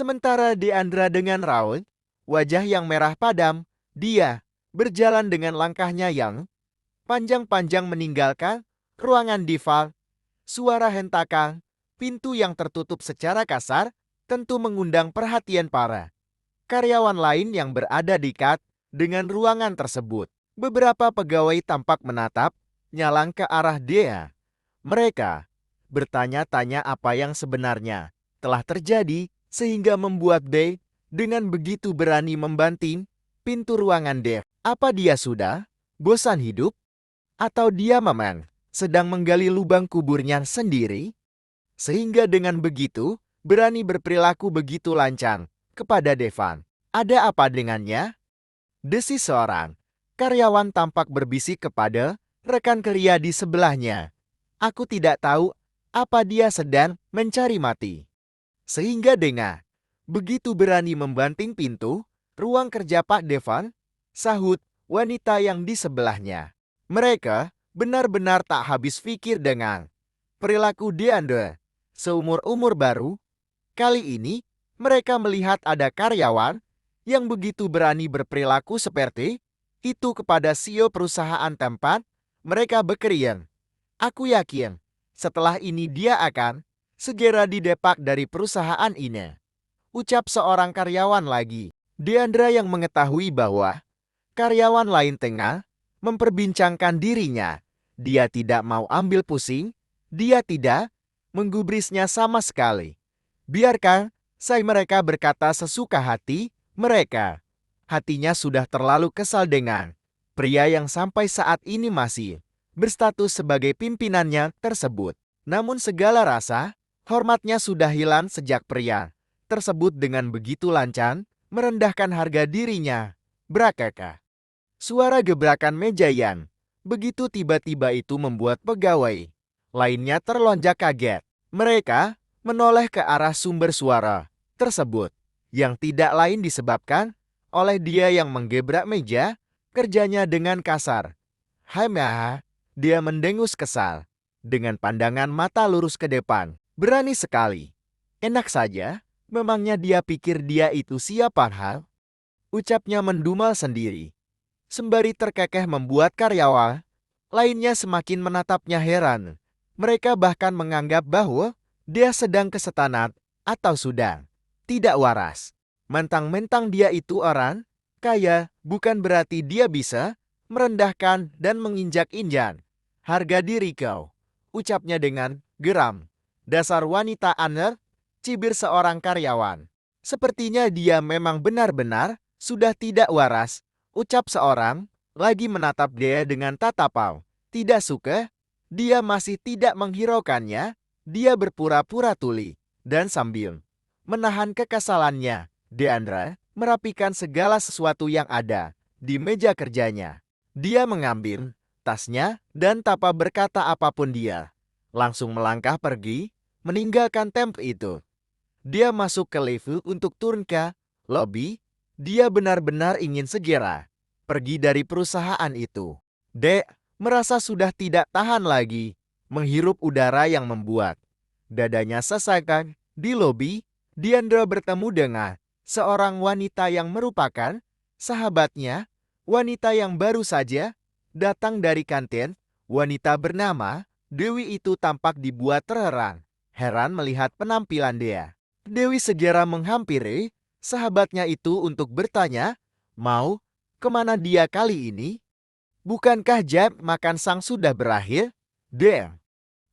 Sementara Deandra dengan raut wajah yang merah padam, dia berjalan dengan langkahnya yang panjang-panjang meninggalkan ruangan Dival. Suara hentakan pintu yang tertutup secara kasar tentu mengundang perhatian para karyawan lain yang berada dekat dengan ruangan tersebut. Beberapa pegawai tampak menatap nyalang ke arah dia. Mereka bertanya-tanya apa yang sebenarnya telah terjadi sehingga membuat Day dengan begitu berani membanting pintu ruangan Dev. Apa dia sudah bosan hidup? Atau dia memang sedang menggali lubang kuburnya sendiri? Sehingga dengan begitu berani berperilaku begitu lancang kepada Devan. Ada apa dengannya? Desis seorang karyawan tampak berbisik kepada rekan kerja di sebelahnya. Aku tidak tahu apa dia sedang mencari mati. Sehingga dengan begitu berani membanting pintu ruang kerja Pak Devan, sahut wanita yang di sebelahnya. Mereka benar-benar tak habis pikir dengan perilaku Deandra. Seumur-umur baru, kali ini mereka melihat ada karyawan yang begitu berani berperilaku seperti itu kepada CEO perusahaan tempat mereka bekerja. Aku yakin setelah ini dia akan segera didepak dari perusahaan ini. Ucap seorang karyawan lagi. Deandra yang mengetahui bahwa karyawan lain tengah memperbincangkan dirinya. Dia tidak mau ambil pusing, dia tidak menggubrisnya sama sekali. Biarkan mereka berkata sesuka hati mereka. Hatinya sudah terlalu kesal dengan pria yang sampai saat ini masih berstatus sebagai pimpinannya tersebut. Namun segala rasa hormatnya sudah hilang sejak pria tersebut dengan begitu lancang merendahkan harga dirinya. Brakaka. Suara gebrakan meja yang begitu tiba-tiba itu membuat pegawai lainnya terlonjak kaget. Mereka menoleh ke arah sumber suara tersebut yang tidak lain disebabkan oleh dia yang menggebrak meja kerjanya dengan kasar. Haimaha, dia mendengus kesal dengan pandangan mata lurus ke depan. Berani sekali. Enak saja, memangnya dia pikir dia itu siapa hal? Ucapnya mendumal sendiri. Sembari terkekeh membuat karyawan lainnya semakin menatapnya heran. Mereka bahkan menganggap bahwa dia sedang kesetanat atau sudah tidak waras. Mentang-mentang dia itu orang kaya, bukan berarti dia bisa merendahkan dan menginjak-injak harga diri kau. Ucapnya dengan geram. Dasar wanita aner, cibir seorang karyawan. Sepertinya dia memang benar-benar sudah tidak waras. Ucap seorang lagi menatap dia dengan tatapan tidak suka. Dia masih tidak menghiraukannya. Dia berpura-pura tuli dan sambil menahan kekesalannya, Deandra merapikan segala sesuatu yang ada di meja kerjanya. Dia mengambil tasnya dan tanpa berkata apapun dia langsung melangkah pergi, meninggalkan tempat itu. Dia masuk ke lift untuk turun ke lobi. Dia benar-benar ingin segera pergi dari perusahaan itu. Dek merasa sudah tidak tahan lagi menghirup udara yang membuat dadanya sesakan. Di lobi, Deandra bertemu dengan seorang wanita yang merupakan sahabatnya, wanita yang baru saja datang dari kantin. Wanita bernama Dewi itu tampak dibuat heran melihat penampilan dia. Dewi segera menghampiri sahabatnya itu untuk bertanya, mau kemana dia kali ini? Bukankah jam makan sang sudah berakhir? Damn.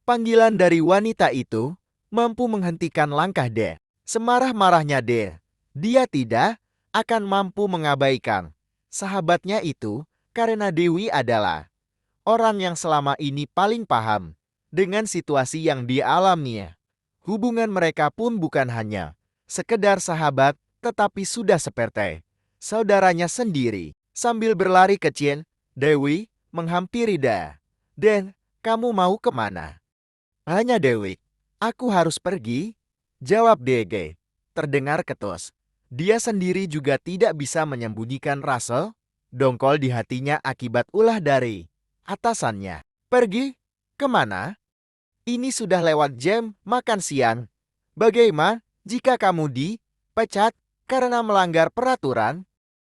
Panggilan dari wanita itu mampu menghentikan langkah De. Semarah-marahnya De, dia tidak akan mampu mengabaikan sahabatnya itu karena Dewi adalah orang yang selama ini paling paham dengan situasi yang dialaminya. Hubungan mereka pun bukan hanya sekedar sahabat, tetapi sudah seperti saudaranya sendiri. Sambil berlari kecil, Dewi menghampiri Da. Den, kamu mau kemana? Hanya Dewi. Aku harus pergi, jawab DG. Terdengar ketus. Dia sendiri juga tidak bisa menyembunyikan rasa dongkol di hatinya akibat ulah dari atasannya. Pergi? Kemana? Ini sudah lewat jam makan siang. Bagaimana jika kamu di dipecat karena melanggar peraturan?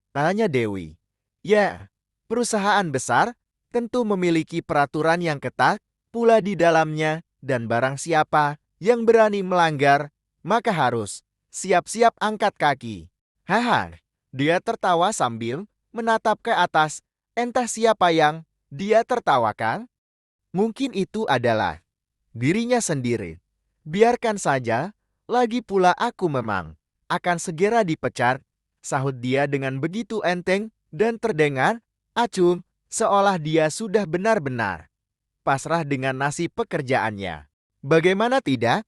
Tanya Dewi. Ya, perusahaan besar tentu memiliki peraturan yang ketat pula di dalamnya, dan barang siapa yang berani melanggar, maka harus siap-siap angkat kaki. Haha, dia tertawa sambil menatap ke atas. Entah siapa yang dia tertawakan. Mungkin itu adalah dirinya sendiri. Biarkan saja, lagi pula aku memang akan segera dipecat, sahut dia dengan begitu enteng dan terdengar acuh, seolah dia sudah benar-benar pasrah dengan nasib pekerjaannya. Bagaimana tidak?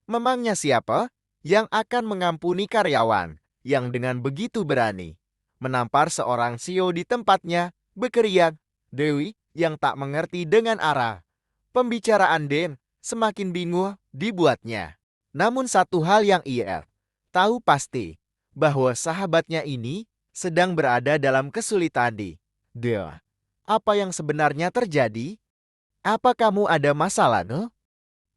Memangnya siapa yang akan mengampuni karyawan yang dengan begitu berani menampar seorang CEO di tempatnya, berkeriak. Dewi yang tak mengerti dengan arah pembicaraan Den semakin bingung dibuatnya. Namun satu hal yang ia tahu pasti, bahwa sahabatnya ini sedang berada dalam kesulitan di. Dea, apa yang sebenarnya terjadi? Apa kamu ada masalah, no?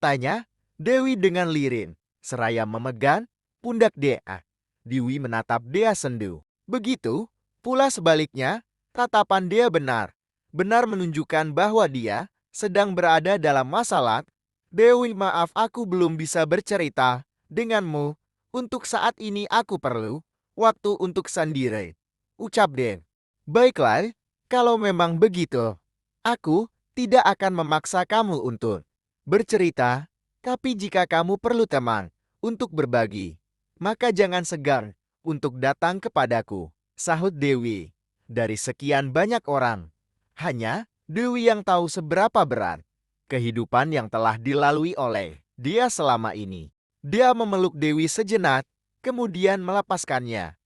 Tanya Dewi dengan lirih, seraya memegang pundak Dea. Dewi menatap Dea sendu. Begitu pula sebaliknya, tatapan Dea benar menunjukkan bahwa dia sedang berada dalam masalah. Dewi, maaf aku belum bisa bercerita denganmu. Untuk saat ini aku perlu waktu untuk sendiri. Ucap Den. Baiklah, kalau memang begitu, aku tidak akan memaksa kamu untuk bercerita, tapi jika kamu perlu teman untuk berbagi, maka jangan segan untuk datang kepadaku, sahut Dewi. Dari sekian banyak orang, hanya Dewi yang tahu seberapa berat kehidupan yang telah dilalui oleh dia selama ini. Dia memeluk Dewi sejenak, kemudian melepaskannya.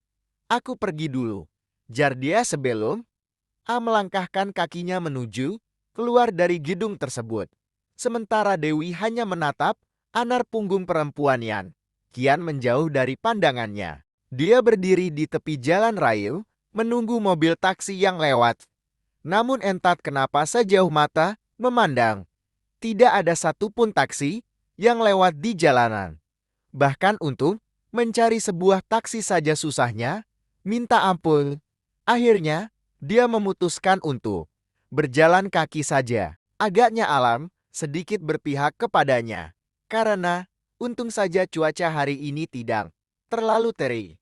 Aku pergi dulu, jar dia sebelum melangkahkan kakinya menuju keluar dari gedung tersebut. Sementara Dewi hanya menatap anar punggung perempuan yang kian menjauh dari pandangannya. Dia berdiri di tepi jalan raya, menunggu mobil taksi yang lewat. Namun entah kenapa sejauh mata memandang, tidak ada satupun taksi yang lewat di jalanan. Bahkan untuk mencari sebuah taksi saja susahnya, minta ampun. Akhirnya, dia memutuskan untuk berjalan kaki saja. Agaknya alam sedikit berpihak kepadanya. Karena untung saja cuaca hari ini tidak terlalu terik.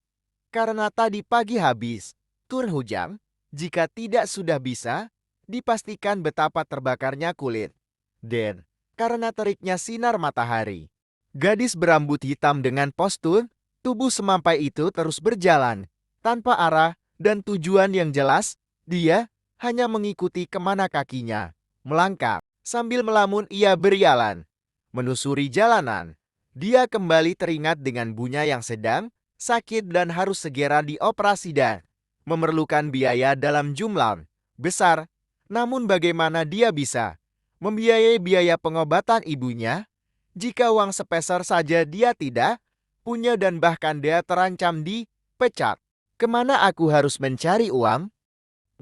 Karena tadi pagi habis turun hujan, jika tidak sudah bisa dipastikan betapa terbakarnya kulit. Dan karena teriknya sinar matahari, gadis berambut hitam dengan postur tubuh semampai itu terus berjalan tanpa arah dan tujuan yang jelas. Dia hanya mengikuti kemana kakinya melangkah. Sambil melamun ia berjalan menusuri jalanan. Dia kembali teringat dengan ibunya yang sedang sakit dan harus segera dioperasi dan memerlukan biaya dalam jumlah besar. Namun bagaimana dia bisa membiayai biaya pengobatan ibunya jika uang sepeser saja dia tidak punya, dan bahkan dia terancam dipecat? Kemana aku harus mencari uang?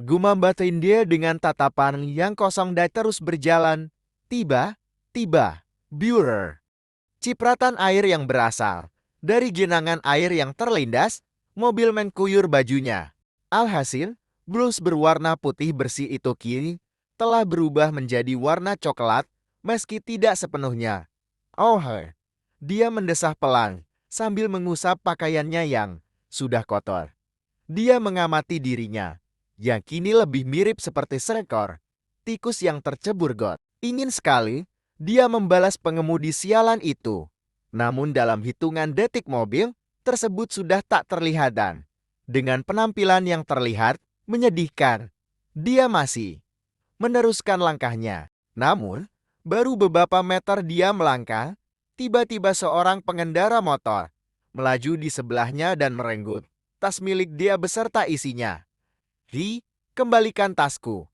Gumam batin dia dengan tatapan yang kosong dan terus berjalan. Tiba-tiba, Burer. Cipratan air yang berasal dari genangan air yang terlindas, mobil mengkuyur bajunya. Alhasil, blus berwarna putih bersih itu kini telah berubah menjadi warna coklat, meski tidak sepenuhnya. Oh, dia mendesah pelan sambil mengusap pakaiannya yang sudah kotor. Dia mengamati dirinya, yang kini lebih mirip seperti seekor tikus yang tercebur got. Ingin sekali dia membalas pengemudi sialan itu. Namun dalam hitungan detik mobil tersebut sudah tak terlihat, dan dengan penampilan yang terlihat menyedihkan, dia masih meneruskan langkahnya. Namun, baru beberapa meter dia melangkah, tiba-tiba seorang pengendara motor melaju di sebelahnya dan merenggut tas milik dia beserta isinya. Kembalikan tasku,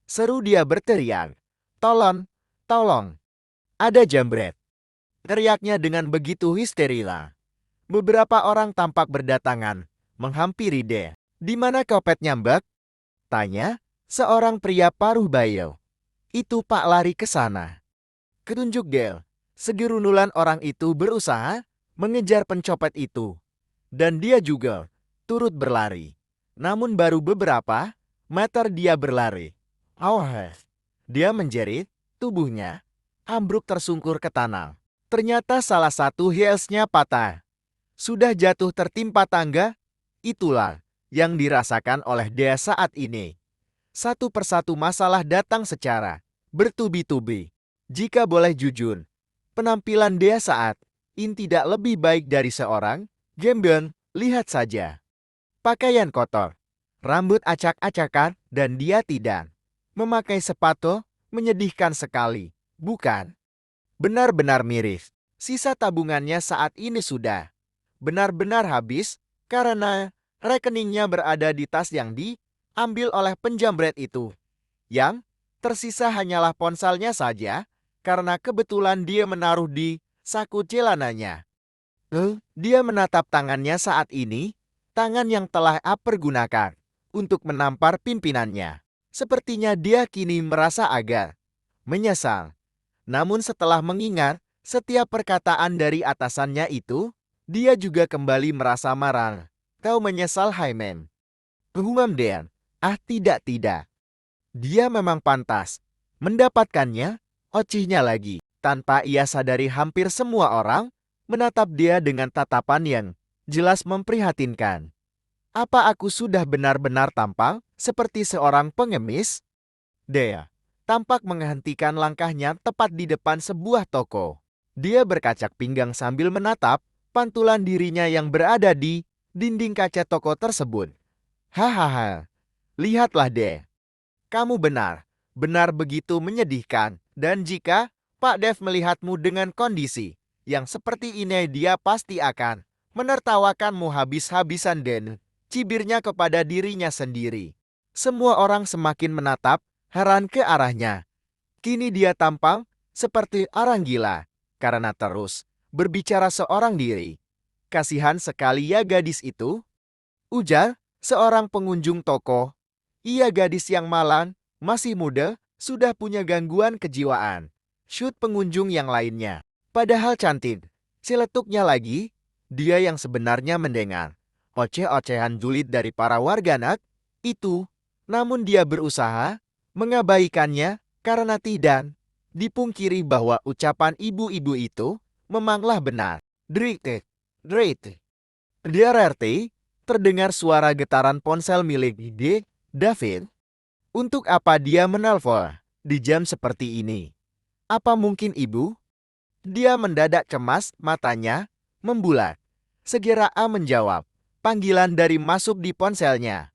seru dia berteriak. Tolong, tolong, ada jambret, teriaknya dengan begitu histeria. Beberapa orang tampak berdatangan menghampiri dia. Di mana kopetnya, Mbak? Tanya seorang pria paruh baya. Itu Pak, lari ke sana. Ketunjuk Del. Segerundulan orang itu berusaha mengejar pencopet itu. Dan dia juga turut berlari. Namun baru beberapa meter dia berlari. Dia menjerit, tubuhnya ambruk tersungkur ke tanah. Ternyata salah satu heelsnya patah. Sudah jatuh tertimpa tangga, itulah yang dirasakan oleh Dea saat ini. Satu persatu masalah datang secara bertubi-tubi. Jika boleh jujur, penampilan Dea saat ini tidak lebih baik dari seorang Gembion. Lihat saja. Pakaian kotor, rambut acak-acakan, dan dia tidak memakai sepatu. Menyedihkan sekali, bukan? Benar-benar miris. Sisa tabungannya saat ini sudah benar-benar habis karena rekeningnya berada di tas yang diambil oleh penjamret itu. Yang tersisa hanyalah ponselnya saja karena kebetulan dia menaruh di saku celananya. Dia menatap tangannya saat ini, tangan yang telah pergunakan untuk menampar pimpinannya. Sepertinya dia kini merasa agak menyesal. Namun setelah mengingat setiap perkataan dari atasannya itu, dia juga kembali merasa marah. Kau menyesal, Haimen? Humam Dean. Tidak. Dia memang pantas mendapatkannya, ocihnya lagi. Tanpa ia sadari hampir semua orang menatap dia dengan tatapan yang jelas memprihatinkan. Apa aku sudah benar-benar tampak seperti seorang pengemis? Dea tampak menghentikan langkahnya tepat di depan sebuah toko. Dia berkacak pinggang sambil menatap pantulan dirinya yang berada di dinding kaca toko tersebut. Hahaha, lihatlah deh. Kamu benar begitu menyedihkan. Dan jika Pak Dev melihatmu dengan kondisi yang seperti ini, dia pasti akan menertawakanmu habis-habisan. Dan cibirnya kepada dirinya sendiri. Semua orang semakin menatap heran ke arahnya. Kini dia tampang seperti orang gila karena terus berbicara seorang diri. Kasihan sekali ya gadis itu, ujar seorang pengunjung toko. Ia gadis yang malang, masih muda, sudah punya gangguan kejiwaan. Shoot pengunjung yang lainnya. Padahal cantik. Celetuknya lagi, dia yang sebenarnya mendengar oceh-ocehan julid dari para warganet itu. Namun dia berusaha mengabaikannya karena tidak dipungkiri bahwa ucapan ibu-ibu itu memanglah benar. Drite. DRRT, terdengar suara getaran ponsel milik David. Untuk apa dia menelpon di jam seperti ini? Apa mungkin ibu? Dia mendadak cemas, matanya membulat. Segera menjawab panggilan dari masuk di ponselnya.